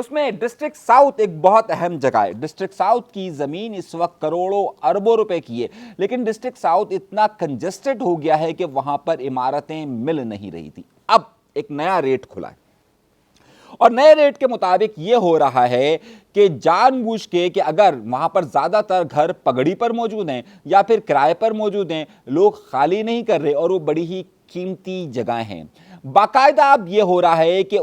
اس میں district south ایک بہت اہم جگہ ہے. ڈسٹرکٹ ساؤتھ کی زمین اس وقت کروڑوں اربوں روپے کی ہے, لیکن ڈسٹرکٹ ساؤتھ اتنا کنجسٹڈ ہو گیا ہے کہ وہاں پر عمارتیں مل نہیں رہی تھی. اب ایک نیا ریٹ کھلا ہے, اور نئے ریٹ کے مطابق یہ ہو رہا ہے کہ جان بوجھ کے کہ اگر وہاں پر زیادہ تر گھر پگڑی پر موجود ہیں یا پھر کرائے پر موجود ہیں, لوگ خالی نہیں کر رہے, اور وہ بڑی ہی قیمتی جگہیں ہیں. باقاعدہ اب یہ ہو رہا ہے کہ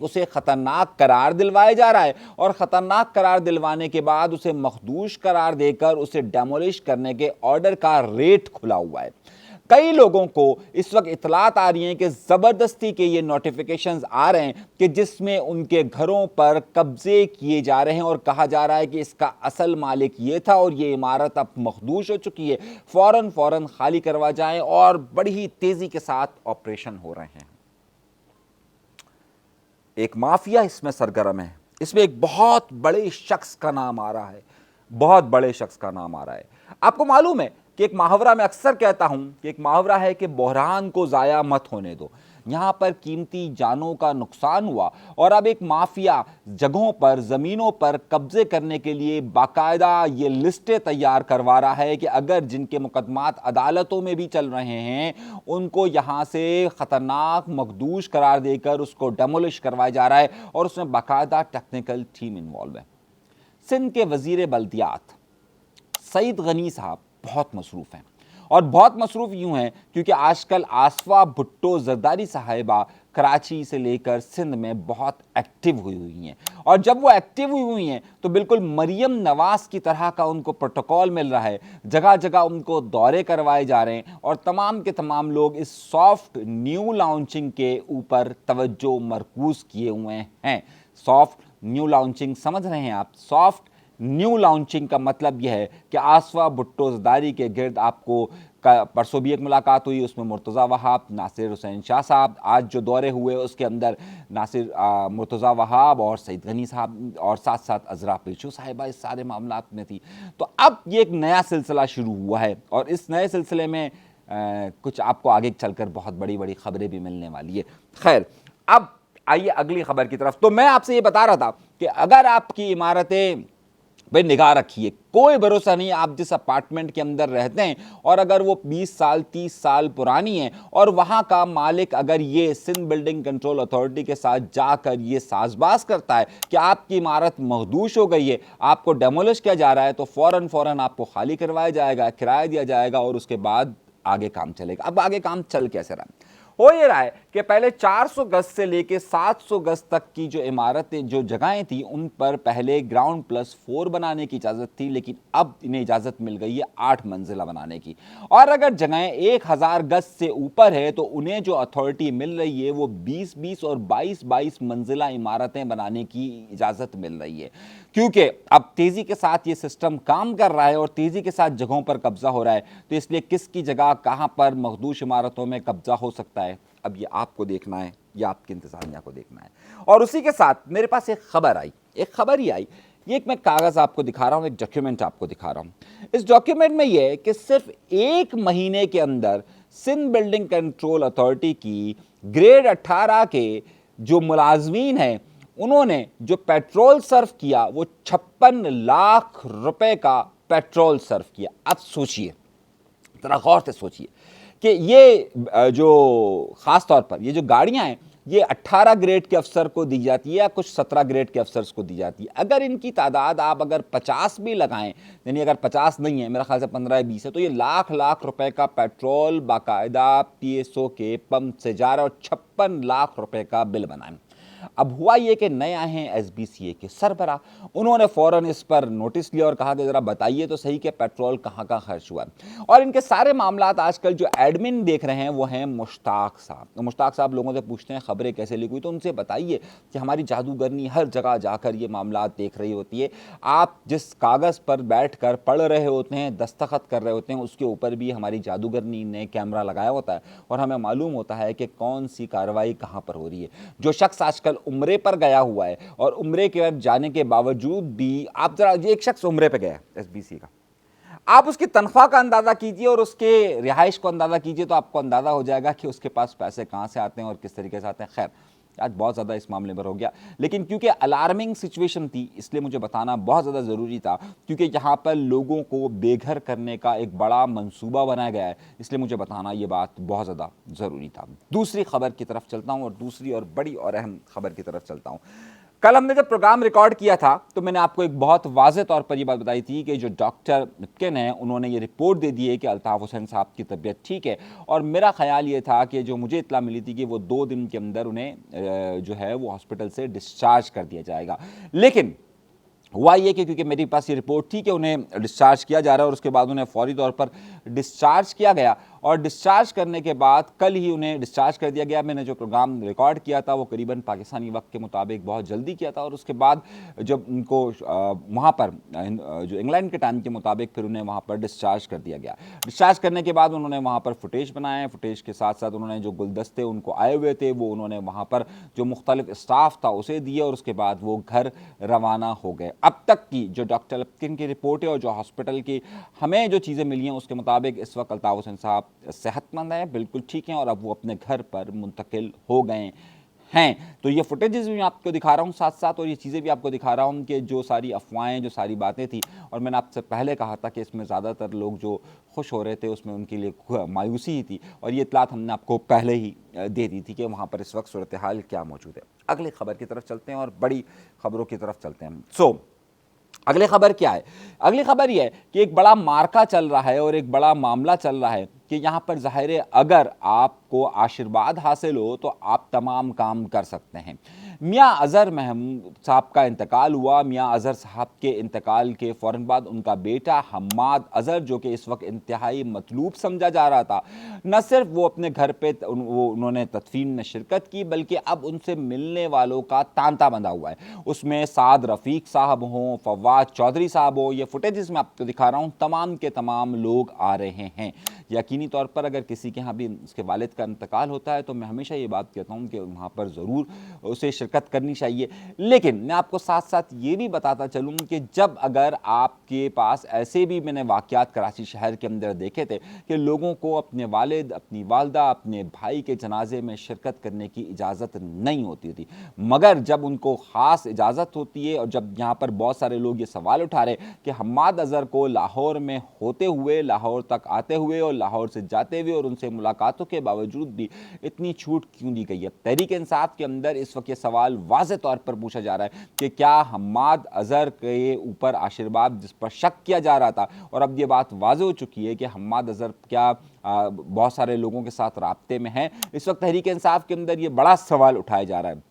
اسے خطرناک قرار دلوایا جا رہا ہے, اور خطرناک قرار دلوانے کے بعد اسے مخدوش قرار دے کر اسے ڈیمولش کرنے کے آرڈر کا ریٹ کھلا ہوا ہے. کئی لوگوں کو اس وقت اطلاعات آ رہی ہیں کہ زبردستی کے یہ نوٹیفیکیشنز آ رہے ہیں کہ جس میں ان کے گھروں پر قبضے کیے جا رہے ہیں, اور کہا جا رہا ہے کہ اس کا اصل مالک یہ تھا اور یہ عمارت اب مخدوش ہو چکی ہے, فوراً خالی کروا جائیں, اور بڑی ہی تیزی کے ساتھ آپریشن ہو رہے ہیں. ایک مافیا اس میں سرگرم ہے. اس میں ایک بہت بڑے شخص کا نام آ رہا ہے, بہت بڑے شخص کا نام آ رہا ہے. آپ کو معلوم ہے کہ ایک محاورہ میں اکثر کہتا ہوں کہ ایک محاورہ ہے کہ بحران کو ضائع مت ہونے دو. یہاں پر قیمتی جانوں کا نقصان ہوا, اور اب ایک مافیا جگہوں پر, زمینوں پر قبضے کرنے کے لیے باقاعدہ یہ لسٹیں تیار کروا رہا ہے کہ اگر جن کے مقدمات عدالتوں میں بھی چل رہے ہیں ان کو یہاں سے خطرناک مخدوش قرار دے کر اس کو ڈیمولش کروایا جا رہا ہے, اور اس میں باقاعدہ ٹیکنیکل ٹیم انوالو ہے. سندھ کے وزیر بلدیات سعید غنی صاحب بہت مصروف ہیں, اور بہت مصروف یوں ہیں کیونکہ آج کل آصفہ بھٹو زرداری صاحبہ کراچی سے لے کر سندھ میں بہت ایکٹیو ہوئی ہیں, اور جب وہ ایکٹیو ہوئی ہیں تو بالکل مریم نواز کی طرح کا ان کو پروٹوکول مل رہا ہے, جگہ جگہ ان کو دورے کروائے جا رہے ہیں, اور تمام کے تمام لوگ اس سافٹ نیو لانچنگ کے اوپر توجہ مرکوز کیے ہوئے ہیں. سافٹ نیو لانچنگ سمجھ رہے ہیں آپ؟ سافٹ نیو لانچنگ کا مطلب یہ ہے کہ آصفہ بھٹو زرداری کے گرد آپ کو پرسوں بھی ایک ملاقات ہوئی, اس میں مرتضیٰ وہاب, ناصر حسین شاہ صاحب, آج جو دورے ہوئے اس کے اندر مرتضیٰ وہاب اور سعید غنی صاحب, اور ساتھ ساتھ عذرا پیشو صاحبہ اس سارے معاملات میں تھی. تو اب یہ ایک نیا سلسلہ شروع ہوا ہے, اور اس نئے سلسلے میں کچھ آپ کو آگے چل کر بہت بڑی بڑی خبریں بھی ملنے والی ہے. خیر, اب آئیے اگلی خبر کی طرف. تو میں آپ سے یہ بتا رہا تھا کہ اگر آپ کی عمارتیں بھئی نگاہ رکھیے, کوئی بھروسہ نہیں آپ جس اپارٹمنٹ کے اندر رہتے ہیں, اور اگر وہ 20 سال 30 سال پرانی ہے, اور وہاں کا مالک اگر یہ سندھ بلڈنگ کنٹرول اتھارٹی کے ساتھ جا کر یہ ساز باز کرتا ہے کہ آپ کی عمارت مخدوش ہو گئی ہے, آپ کو ڈیمولش کیا جا رہا ہے, تو فوراً آپ کو خالی کروایا جائے گا, کرایہ دیا جائے گا, اور اس کے بعد آگے کام چلے گا. اب آگے کام چل کیسے رہا؟ ہو یہ رہا ہے کہ پہلے 400 گز سے لے کے 700 گز تک کی جو عمارتیں, جو جگہیں تھیں, ان پر پہلے گراؤنڈ پلس 4 بنانے کی اجازت تھی, لیکن اب انہیں اجازت مل گئی ہے 8 منزلہ بنانے کی. اور اگر جگہیں 1000 گز سے اوپر ہے تو انہیں جو اتھارٹی مل رہی ہے وہ 20 اور 22 منزلہ عمارتیں بنانے کی اجازت مل رہی ہے, کیونکہ اب تیزی کے ساتھ یہ سسٹم کام کر رہا ہے اور تیزی کے ساتھ جگہوں پر قبضہ ہو رہا ہے. تو اس لیے کس کی جگہ کہاں پر مخدوش عمارتوں میں قبضہ ہو سکتا ہے, اب یہ آپ کو دیکھنا ہے یا آپ کی انتظامیہ کو دیکھنا ہے. اور اسی کے ساتھ میرے پاس ایک خبر ہی آئی. یہ ایک میں کاغذ آپ کو دکھا رہا ہوں, ایک ڈاکیومنٹ آپ کو دکھا رہا ہوں. اس ڈاکیومنٹ میں یہ ہے کہ صرف 1 مہینے کے اندر سندھ بلڈنگ کنٹرول اتھارٹی کی گریڈ 18 کے جو ملازمین ہیں انہوں نے جو پیٹرول صرف کیا وہ 56 لاکھ روپے کا پیٹرول صرف کیا. اب سوچئے, ذرا غور سے سوچئے کہ یہ جو خاص طور پر یہ جو گاڑیاں ہیں یہ 18 گریڈ کے افسر کو دی جاتی ہے یا کچھ 17 گریڈ کے افسرز کو دی جاتی ہے. اگر ان کی تعداد آپ اگر 50 بھی لگائیں, یعنی اگر 50 نہیں ہے, میرا خیال سے 15 یا 20 ہے, تو یہ لاکھ روپے کا پیٹرول باقاعدہ پی ایس او کے پمپ سے جا رہا ہے, اور 56 لاکھ روپے کا بل بنائیں. اب ہوا یہ کہ نئے آئے ہیں ایس بی سی اے کے سربراہ, انہوں نے فوراً اس پر نوٹس لیا اور کہا کہ ذرا بتائیے تو صحیح کہ پیٹرول کہاں خرچ ہوا. اور ان کے سارے معاملات آج کل جو ایڈمن دیکھ رہے ہیں وہ ہیں مشتاق صاحب. مشتاق صاحب لوگوں سے پوچھتے ہیں خبریں کیسے لیک ہوئی, تو ان سے بتائیے کہ ہماری جادوگرنی ہر جگہ جا کر یہ معاملات دیکھ رہی ہوتی ہے. آپ جس کاغذ پر بیٹھ کر پڑھ رہے ہوتے ہیں, دستخط کر رہے ہوتے ہیں, اس کے اوپر بھی ہماری جادوگرنی نے کیمرہ لگایا ہوتا ہے, اور ہمیں معلوم ہوتا ہے کہ کون سی کارروائی کہاں پر ہو رہی ہے. جو شخص آج کل عمرے پر گیا ہوا ہے, اور عمرے کے جانے کے باوجود بھی آپ ذرا, یہ ایک شخص عمرے پہ گیا ہے ایس بی سی کا, آپ اس کی تنخواہ کا اندازہ کیجئے اور اس کے رہائش کو اندازہ کیجئے, تو آپ کو اندازہ ہو جائے گا کہ اس کے پاس پیسے کہاں سے آتے ہیں اور کس طریقے سے آتے ہیں. خیر, آج بہت زیادہ اس معاملے پر ہو گیا، لیکن کیونکہ الارمنگ سچویشن تھی اس لیے مجھے بتانا بہت زیادہ ضروری تھا، کیونکہ یہاں پر لوگوں کو بے گھر کرنے کا ایک بڑا منصوبہ بنایا گیا ہے، اس لیے مجھے بتانا یہ بات بہت زیادہ ضروری تھا۔ دوسری خبر کی طرف چلتا ہوں، اور دوسری اور بڑی اور اہم خبر کی طرف چلتا ہوں۔ کل ہم نے جب پروگرام ریکارڈ کیا تھا تو میں نے آپ کو ایک بہت واضح طور پر یہ بات بتائی تھی کہ جو ڈاکٹر پپکن ہیں انہوں نے یہ رپورٹ دے دی ہے کہ الطاف حسین صاحب کی طبیعت ٹھیک ہے، اور میرا خیال یہ تھا کہ جو مجھے اطلاع ملی تھی کہ وہ 2 دن کے اندر انہیں جو ہے وہ ہاسپٹل سے ڈسچارج کر دیا جائے گا، لیکن ہوا یہ کہ کیونکہ میری پاس یہ رپورٹ تھی کہ انہیں ڈسچارج کیا جا رہا ہے اور اس کے بعد انہیں فوری طور پر ڈسچارج کیا گیا، اور ڈسچارج کرنے کے بعد کل ہی انہیں ڈسچارج کر دیا گیا۔ میں نے جو پروگرام ریکارڈ کیا تھا وہ قریباً پاکستانی وقت کے مطابق بہت جلدی کیا تھا، اور اس کے بعد جب ان کو وہاں پر جو انگلینڈ کے ٹائم کے مطابق پھر انہیں وہاں پر ڈسچارج کر دیا گیا۔ ڈسچارج کرنے کے بعد انہوں نے وہاں پر فوٹیج بنائے، فوٹیج کے ساتھ ساتھ انہوں نے جو گلدستے ان کو آئے ہوئے تھے وہ انہوں نے وہاں پر جو مختلف اسٹاف تھا اسے دیے، اور اس کے بعد وہ گھر روانہ ہو گئے۔ اب تک کی جو ڈاکٹر پپکن کی رپورٹ ہے اور جو ہاسپٹل کی ہمیں جو چیزیں ملی ہیں اس کے مطابق اس وقت الطاف حسین صاحب صحت مند ہیں، بالکل ٹھیک ہیں، اور اب وہ اپنے گھر پر منتقل ہو گئے ہیں۔ تو یہ فوٹیجز بھی میں آپ کو دکھا رہا ہوں ساتھ ساتھ، اور یہ چیزیں بھی آپ کو دکھا رہا ہوں کہ جو ساری افواہیں، جو ساری باتیں تھیں، اور میں نے آپ سے پہلے کہا تھا کہ اس میں زیادہ تر لوگ جو خوش ہو رہے تھے اس میں ان کے لیے مایوسی ہی تھی، اور یہ اطلاعات ہم نے آپ کو پہلے ہی دے دی تھی کہ وہاں پر اس وقت صورتحال کیا موجود ہے۔ اگلی خبر کی طرف چلتے ہیں اور بڑی خبروں کی طرف چلتے ہیں۔ اگلی خبر کیا ہے؟ اگلی خبر یہ ہے کہ ایک بڑا مارکا چل رہا ہے اور ایک بڑا معاملہ چل رہا ہے کہ یہاں پر ظاہر ہے اگر آپ کو آشرواد حاصل ہو تو آپ تمام کام کر سکتے ہیں۔ میاں اظہر محمود صاحب کا انتقال ہوا۔ میاں اظہر صاحب کے انتقال کے فوراً بعد ان کا بیٹا حماد اظہر، جو کہ اس وقت انتہائی مطلوب سمجھا جا رہا تھا، نہ صرف وہ اپنے گھر پہ انہوں نے تدفین میں شرکت کی، بلکہ اب ان سے ملنے والوں کا تانتا بندھا ہوا ہے۔ اس میں سعد رفیق صاحب ہوں، فواد چودھری صاحب ہوں، یہ فوٹیجز میں آپ کو دکھا رہا ہوں، تمام کے تمام لوگ آ رہے ہیں۔ یقینی طور پر اگر کسی کے ہاں بھی اس کے والد کا انتقال ہوتا ہے تو میں ہمیشہ یہ بات کہتا ہوں کہ وہاں پر ضرور اسے شرکت کرنی چاہیے، لیکن میں آپ کو ساتھ ساتھ یہ بھی بتاتا چلوں کہ جب اگر آپ کے پاس ایسے بھی میں نے واقعات کراچی شہر کے اندر دیکھے تھے کہ لوگوں کو اپنے والد، اپنی والدہ، اپنے بھائی کے جنازے میں شرکت کرنے کی اجازت نہیں ہوتی تھی، مگر جب ان کو خاص اجازت ہوتی ہے، اور جب یہاں پر بہت سارے لوگ یہ سوال اٹھا رہے کہ حماد اظہر کو لاہور میں ہوتے ہوئے، لاہور تک آتے ہوئے اور لاہور سے جاتے ہوئے اور ان سے ملاقاتوں کے باوجود بھی اتنی چھوٹ کیوں دی گئی ہے، تحریک انصاف کے اندر اس وقت یہ سوال واضح طور پر پوچھا جا رہا ہے کہ کیا حماد اظہر کے اوپر آشرواد جس پر شک کیا جا رہا تھا، اور اب یہ بات واضح ہو چکی ہے کہ حماد اظہر کیا بہت سارے لوگوں کے ساتھ رابطے میں ہیں، اس وقت تحریک انصاف کے اندر یہ بڑا سوال اٹھایا جا رہا ہے۔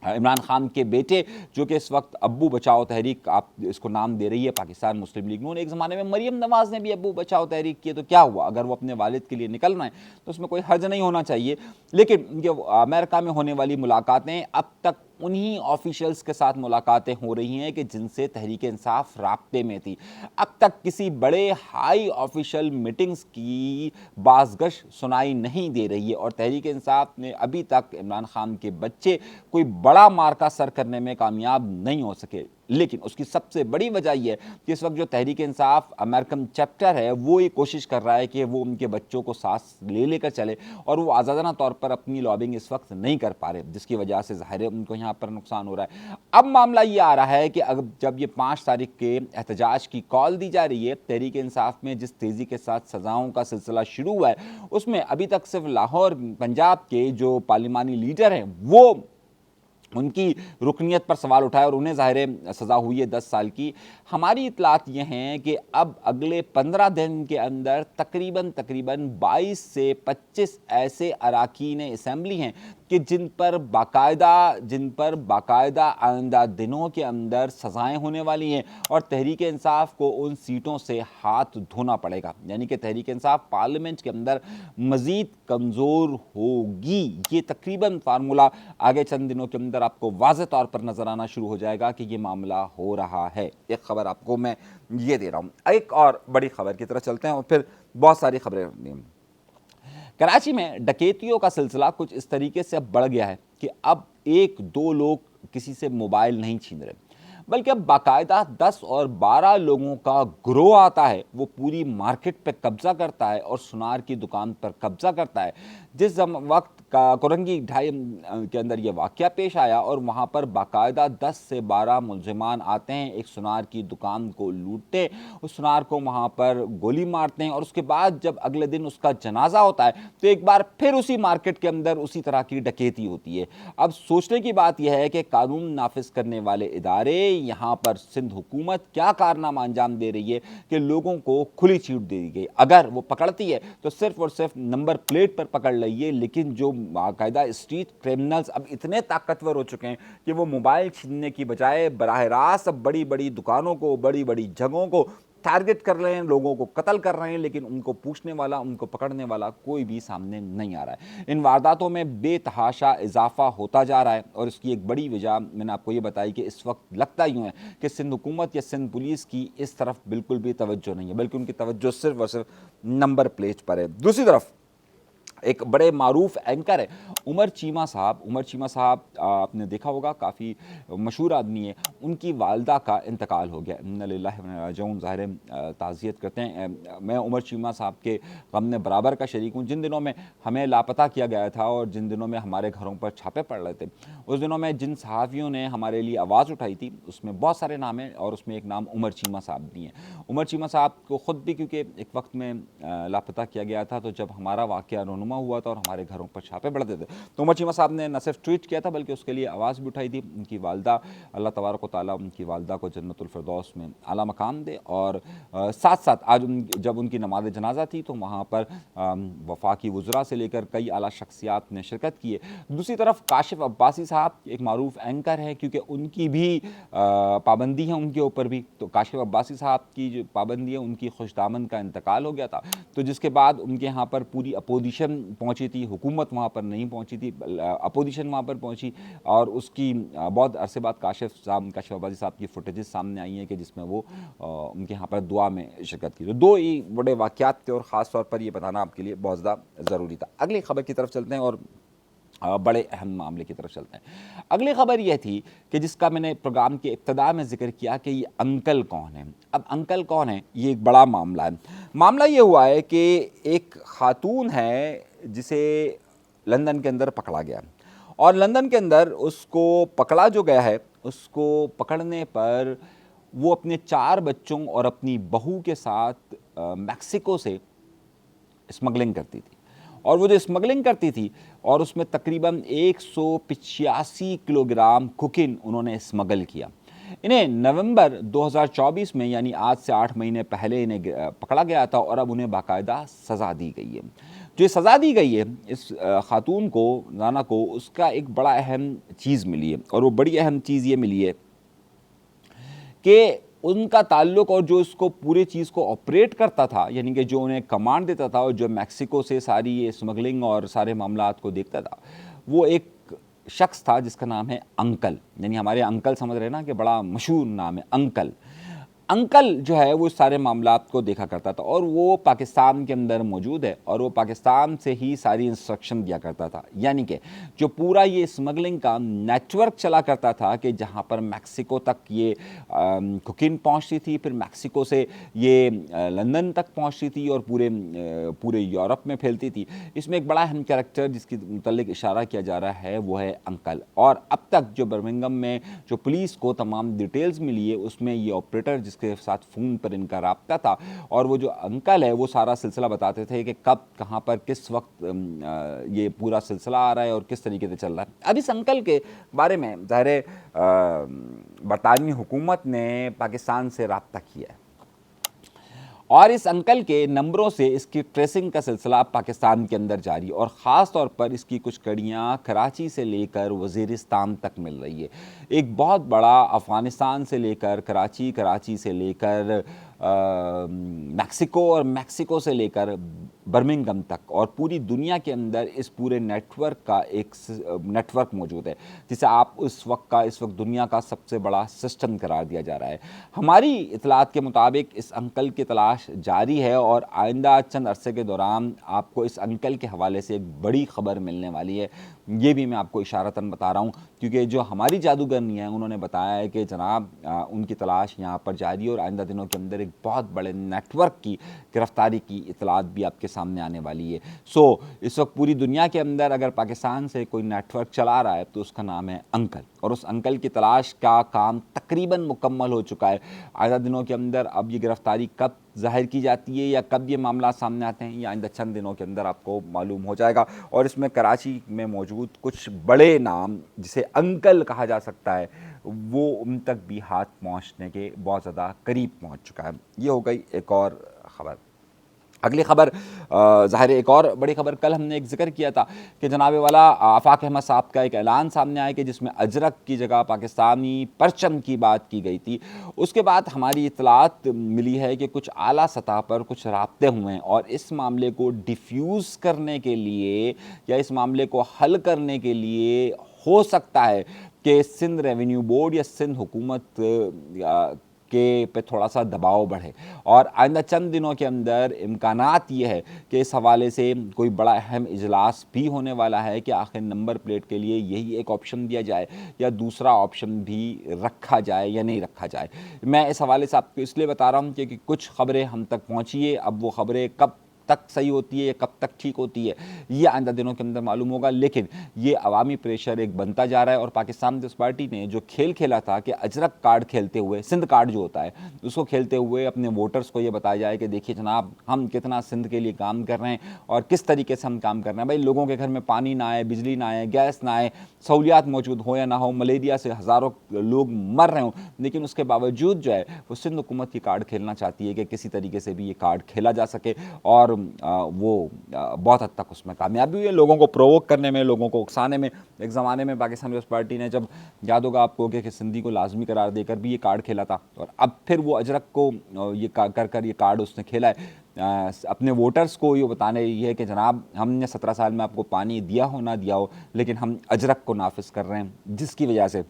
عمران خان کے بیٹے جو کہ اس وقت ابو بچاؤ تحریک آپ اس کو نام دے رہی ہے پاکستان مسلم لیگ نون، ایک زمانے میں مریم نواز نے بھی ابو بچاؤ تحریک کی، تو کیا ہوا؟ اگر وہ اپنے والد کے لیے نکل رہے ہیں تو اس میں کوئی حرج نہیں ہونا چاہیے، لیکن یہ امریکہ میں ہونے والی ملاقاتیں اب تک انہی آفیشلز کے ساتھ ملاقاتیں ہو رہی ہیں کہ جن سے تحریک انصاف رابطے میں تھی، اب تک کسی بڑے ہائی آفیشل میٹنگز کی بازگشت سنائی نہیں دے رہی ہے، اور تحریک انصاف نے ابھی تک عمران خان کے بچے کوئی بڑا مارکا سر کرنے میں کامیاب نہیں ہو سکے۔ لیکن اس کی سب سے بڑی وجہ یہ ہے کہ اس وقت جو تحریک انصاف امریکن چیپٹر ہے وہ یہ کوشش کر رہا ہے کہ وہ ان کے بچوں کو ساتھ لے کر چلے، اور وہ آزادانہ طور پر اپنی لابنگ اس وقت نہیں کر پا رہے، جس کی وجہ سے ظاہر ہے ان کو یہاں پر نقصان ہو رہا ہے۔ اب معاملہ یہ آ رہا ہے کہ جب یہ 5 تاریخ کے احتجاج کی کال دی جا رہی ہے، تحریک انصاف میں جس تیزی کے ساتھ سزاؤں کا سلسلہ شروع ہوا ہے اس میں ابھی تک صرف لاہور پنجاب کے جو پارلیمانی لیڈر ہیں وہ ان کی رکنیت پر سوال اٹھائے، اور انہیں ظاہر سزا ہوئی ہے 10 سال کی۔ ہماری اطلاعات یہ ہیں کہ اب اگلے 15 دن کے اندر تقریباً 22 سے 25 ایسے اراکین اسمبلی ہیں کہ جن پر باقاعدہ آئندہ دنوں کے اندر سزائیں ہونے والی ہیں، اور تحریک انصاف کو ان سیٹوں سے ہاتھ دھونا پڑے گا، یعنی کہ تحریک انصاف پارلیمنٹ کے اندر مزید کمزور ہوگی۔ یہ تقریباً فارمولہ آگے چند دنوں کے اندر آپ کو واضح طور پر نظر آنا شروع ہو جائے گا کہ یہ معاملہ ہو رہا ہے۔ ایک خبر آپ کو میں یہ دے رہا ہوں، ایک اور بڑی خبر کی طرف چلتے ہیں اور پھر بہت ساری خبریں۔ کراچی میں ڈکیتیوں کا سلسلہ کچھ اس طریقے سے اب بڑھ گیا ہے کہ اب 1-2 لوگ کسی سے موبائل نہیں چھین رہے، بلکہ اب باقاعدہ 10 اور 12 لوگوں کا گروہ آتا ہے، وہ پوری مارکیٹ پہ قبضہ کرتا ہے اور سنار کی دکان پر قبضہ کرتا ہے۔ جس وقت کورنگی ڈھائی کے اندر یہ واقعہ پیش آیا اور وہاں پر باقاعدہ 10 سے 12 ملزمان آتے ہیں ایک سنار کی دکان کو لوٹتے، اس سنار کو وہاں پر گولی مارتے ہیں، اور اس کے بعد جب اگلے دن اس کا جنازہ ہوتا ہے تو ایک بار پھر اسی مارکیٹ کے اندر اسی طرح کی ڈکیتی ہوتی ہے۔ اب سوچنے کی بات یہ ہے کہ قانون نافذ کرنے والے ادارے، یہاں پر سندھ حکومت کیا کارنامہ انجام دے رہی ہے کہ لوگوں کو کھلی چھوٹ دے دی گئی۔ اگر وہ پکڑتی ہے تو صرف اور صرف نمبر پلیٹ پر پکڑ لئیے، لیکن جو باقاعدہ اسٹریٹ کرمنلز اب اتنے طاقتور ہو چکے ہیں کہ وہ موبائل چھیننے کی بجائے براہ راست اب بڑی بڑی دکانوں کو، بڑی بڑی جگہوں کو ٹارگٹ کر رہے ہیں، لوگوں کو قتل کر رہے ہیں، لیکن ان کو پوچھنے والا، ان کو پکڑنے والا کوئی بھی سامنے نہیں آ رہا ہے۔ ان وارداتوں میں بے تحاشا اضافہ ہوتا جا رہا ہے، اور اس کی ایک بڑی وجہ میں نے آپ کو یہ بتائی کہ اس وقت لگتا یوں ہے کہ سندھ حکومت یا سندھ پولیس کی اس طرف بالکل بھی توجہ نہیں ہے، بلکہ ان کی توجہ صرف اور صرف نمبر پلیٹ پر ہے۔ دوسری طرف ایک بڑے معروف اینکر ہے عمر چیمہ صاحب۔ عمر چیمہ صاحب آپ نے دیکھا ہوگا، کافی مشہور آدمی ہے، ان کی والدہ کا انتقال ہو گیا، انا للہ و انا الیہ راجعون، ظاہر تعزیت کرتے ہیں۔ میں عمر چیمہ صاحب کے غم میں برابر کا شریک ہوں۔ جن دنوں میں ہمیں لاپتہ کیا گیا تھا اور جن دنوں میں ہمارے گھروں پر چھاپے پڑ رہے تھے، اس دنوں میں جن صحافیوں نے ہمارے لیے آواز اٹھائی تھی اس میں بہت سارے نام ہیں، اور اس میں ایک نام عمر چیمہ صاحب بھی ہیں۔ عمر چیمہ صاحب کو خود بھی کیونکہ ایک وقت میں لاپتہ کیا گیا تھا، تو جب ہمارا واقعہ رونما ہوا تھا اور ہمارے گھروں پر چھاپے پڑتے تھے تو عمر چیمہ صاحب نے نہ صرف ٹویٹ کیا تھا بلکہ اس کے لیے آواز بھی اٹھائی تھی۔ ان کی والدہ، اللہ تبارک و تعالیٰ ان کی والدہ کو جنت الفردوس میں اعلیٰ مقام دے، اور ساتھ ساتھ آج جب ان کی نماز جنازہ تھی تو وہاں پر وفاقی وزراء سے لے کر کئی اعلیٰ شخصیات نے شرکت کی ہے۔ دوسری طرف کاشف عباسی صاحب ایک معروف اینکر ہیں، کیونکہ ان کی بھی پابندی ہے ان کے اوپر بھی، تو کاشف عباسی صاحب کی جو پابندی ہے، ان کی خوش دامن کا انتقال ہو گیا تھا، تو جس کے بعد ان کے یہاں پر پوری اپوزیشن پہنچی تھی، حکومت وہاں پر نہیں پہنچی تھی، اپوزیشن وہاں پر پہنچی، اور اس کی بہت عرصے بعد کاشف عباسی صاحب کی فوٹیجز سامنے آئی ہیں کہ جس میں وہ ان کے یہاں پر دعا میں شرکت کی۔ تو دو ہی بڑے واقعات تھے، اور خاص طور پر یہ بتانا آپ کے لیے بہت زیادہ ضروری تھا۔ اگلی خبر کی طرف چلتے ہیں اور بڑے اہم معاملے کی طرف چلتے ہیں۔ اگلی خبر یہ تھی کہ جس کا میں نے پروگرام کے ابتدا میں ذکر کیا کہ یہ انکل کون ہے۔ اب انکل کون ہے، یہ ایک بڑا معاملہ ہے۔ معاملہ یہ ہوا ہے کہ ایک خاتون ہے جسے لندن کے اندر پکڑا گیا، اور لندن کے اندر اس کو پکڑا جو گیا ہے، اس کو پکڑنے پر وہ اپنے 4 بچوں اور اپنی بہو کے ساتھ میکسیکو سے اسمگلنگ کرتی تھی، اور وہ جو اسمگلنگ کرتی تھی اور اس میں تقریباً 185 کلو گرام کوکین انہوں نے اسمگل کیا۔ انہیں نومبر 2024 میں، یعنی آج سے 8 مہینے پہلے انہیں پکڑا گیا تھا، اور اب انہیں باقاعدہ سزا دی گئی ہے۔ جو سزا دی گئی ہے اس خاتون کو، رانا کو، اس کا ایک بڑا اہم چیز ملی ہے، اور وہ بڑی اہم چیز یہ ملی ہے کہ ان کا تعلق اور جو اس کو پورے چیز کو آپریٹ کرتا تھا، یعنی کہ جو انہیں کمانڈ دیتا تھا اور جو میکسیکو سے ساری یہ اسمگلنگ اور سارے معاملات کو دیکھتا تھا، وہ ایک شخص تھا جس کا نام ہے انکل، یعنی ہمارے انکل سمجھ رہے ہیں نا کہ بڑا مشہور نام ہے انکل۔ انکل جو ہے وہ سارے معاملات کو دیکھا کرتا تھا، اور وہ پاکستان کے اندر موجود ہے، اور وہ پاکستان سے ہی ساری انسٹرکشن دیا کرتا تھا، یعنی کہ جو پورا یہ اسمگلنگ کا نیٹ ورک چلا کرتا تھا کہ جہاں پر میکسیکو تک یہ کوکین پہنچتی تھی، پھر میکسیکو سے یہ لندن تک پہنچتی تھی اور پورے یورپ میں پھیلتی تھی۔ اس میں ایک بڑا اہم کریکٹر جس کے متعلق اشارہ کیا جا رہا ہے وہ ہے انکل، اور اب تک جو برمنگھم میں جو پولیس کو تمام ڈیٹیلز ملی ہے اس میں یہ آپریٹر جس کے ساتھ فون پر ان کا رابطہ تھا، اور وہ جو انکل ہے وہ سارا سلسلہ بتاتے تھے کہ کب، کہاں پر، کس وقت یہ پورا سلسلہ آ رہا ہے اور کس طریقے سے چل رہا ہے۔ اب اس انکل کے بارے میں ظاہر برطانوی حکومت نے پاکستان سے رابطہ کیا ہے، اور اس انکل کے نمبروں سے اس کی ٹریسنگ کا سلسلہ پاکستان کے اندر جاری، اور خاص طور پر اس کی کچھ کڑیاں کراچی سے لے کر وزیرستان تک مل رہی ہے۔ ایک بہت بڑا افغانستان سے لے کر کراچی، کراچی سے لے کر میکسیکو، اور میکسیکو سے لے کر برمنگھم تک، اور پوری دنیا کے اندر اس پورے نیٹ ورک کا ایک نیٹ ورک موجود ہے جسے آپ اس وقت دنیا کا سب سے بڑا سسٹم قرار دیا جا رہا ہے۔ ہماری اطلاعات کے مطابق اس انکل کی تلاش جاری ہے، اور آئندہ چند عرصے کے دوران آپ کو اس انکل کے حوالے سے ایک بڑی خبر ملنے والی ہے۔ یہ بھی میں آپ کو اشارتاً بتا رہا ہوں، کیونکہ جو ہماری جادوگرنی ہے انہوں نے بتایا ہے کہ جناب ان کی تلاش یہاں پر جاری ہے اور آئندہ دنوں کے اندر ایک بہت بڑے نیٹ ورک کی گرفتاری کی اطلاعات بھی آپ کے سامنے آنے والی ہے۔ اس وقت پوری دنیا کے اندر اگر پاکستان سے کوئی نیٹ ورک چلا رہا ہے تو اس کا نام ہے انکل، اور اس انکل کی تلاش کا کام تقریباً مکمل ہو چکا ہے۔ آئندہ دنوں کے اندر اب یہ گرفتاری کب ظاہر کی جاتی ہے یا کب یہ معاملات سامنے آتے ہیں، یہ آئندہ چند دنوں کے اندر آپ کو معلوم ہو جائے گا۔ اور اس میں کراچی میں موجود کچھ بڑے نام جسے انکل کہا جا سکتا ہے وہ ان تک بھی ہاتھ پہنچنے کے بہت زیادہ قریب پہنچ چکا ہے۔ یہ ہو گئی ایک اور خبر۔ اگلی خبر ظاہر ایک اور بڑی خبر، کل ہم نے ایک ذکر کیا تھا کہ جناب والا آفاق احمد صاحب کا ایک اعلان سامنے آیا کہ جس میں اجرک کی جگہ پاکستانی پرچم کی بات کی گئی تھی۔ اس کے بعد ہماری اطلاعات ملی ہے کہ کچھ اعلیٰ سطح پر کچھ رابطے ہوئے ہیں اور اس معاملے کو ڈیفیوز کرنے کے لیے یا اس معاملے کو حل کرنے کے لیے ہو سکتا ہے کہ سندھ ریونیو بورڈ یا سندھ حکومت کے پہ تھوڑا سا دباؤ بڑھے، اور آئندہ چند دنوں کے اندر امکانات یہ ہے کہ اس حوالے سے کوئی بڑا اہم اجلاس بھی ہونے والا ہے کہ آخر نمبر پلیٹ کے لیے یہی ایک آپشن دیا جائے یا دوسرا آپشن بھی رکھا جائے یا نہیں رکھا جائے۔ میں اس حوالے سے آپ کو اس لیے بتا رہا ہوں کہ کچھ خبریں ہم تک پہنچی ہے، اب وہ خبریں کب تک صحیح ہوتی ہے یا کب تک ٹھیک ہوتی ہے یہ آئندہ دنوں کے اندر معلوم ہوگا، لیکن یہ عوامی پریشر ایک بنتا جا رہا ہے۔ اور پاکستان پیپلز پارٹی نے جو کھیل کھیلا تھا کہ اجرک کارڈ کھیلتے ہوئے، سندھ کارڈ جو ہوتا ہے اس کو کھیلتے ہوئے اپنے ووٹرز کو یہ بتایا جائے کہ دیکھیے جناب ہم کتنا سندھ کے لیے کام کر رہے ہیں اور کس طریقے سے ہم کام کر رہے ہیں۔ بھائی لوگوں کے گھر میں پانی نہ آئے، بجلی نہ آئے، گیس نہ آئے، سہولیات موجود ہو یا نہ ہو، ملیریا سے ہزاروں لوگ مر رہے ہوں، لیکن اس کے باوجود جو ہے وہ سندھ حکومت کی کارڈ کھیلنا چاہتی ہے کہ کسی طریقے سے بھی یہ کارڈ کھیلا جا سکے، اور وہ بہت حد تک اس میں کامیابی ہوئی ہے لوگوں کو پرووک کرنے میں، لوگوں کو اکسانے میں۔ ایک زمانے میں پاکستان پیپلز پارٹی نے جب یاد ہوگا آپ کو کہ سندھی کو لازمی قرار دے کر بھی یہ کارڈ کھیلا تھا، اور اب پھر وہ اجرک کو یہ کر یہ کارڈ اس نے کھیلا ہے اپنے ووٹرز کو یہ بتانے یہ ہے کہ جناب ہم نے 17 سال میں آپ کو پانی دیا ہو نہ دیا ہو لیکن ہم اجرک کو نافذ کر رہے ہیں، جس کی وجہ سے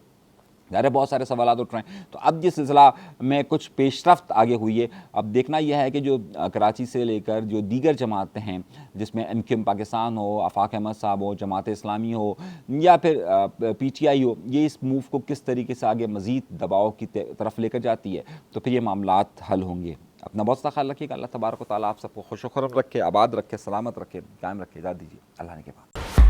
ظاہر بہت سارے سوالات اٹھ رہے ہیں۔ تو اب یہ سلسلہ میں کچھ پیش رفت آگے ہوئی ہے۔ اب دیکھنا یہ ہے کہ جو کراچی سے لے کر جو دیگر جماعتیں ہیں جس میں MQM پاکستان ہو، آفاق احمد صاحب ہو، جماعت اسلامی ہو یا پھر PTI ہو، یہ اس موو کو کس طریقے سے آگے مزید دباؤ کی طرف لے کر جاتی ہے تو پھر یہ معاملات حل ہوں گے۔ اپنا بہت سا خیال رکھیے گا۔ اللہ تبارک و تعالیٰ آپ سب کو خوش و خرم رکھے، آباد رکھے، سلامت رکھے، قائم رکھے، اجازت دیجیے، اللہ نے کے بعد۔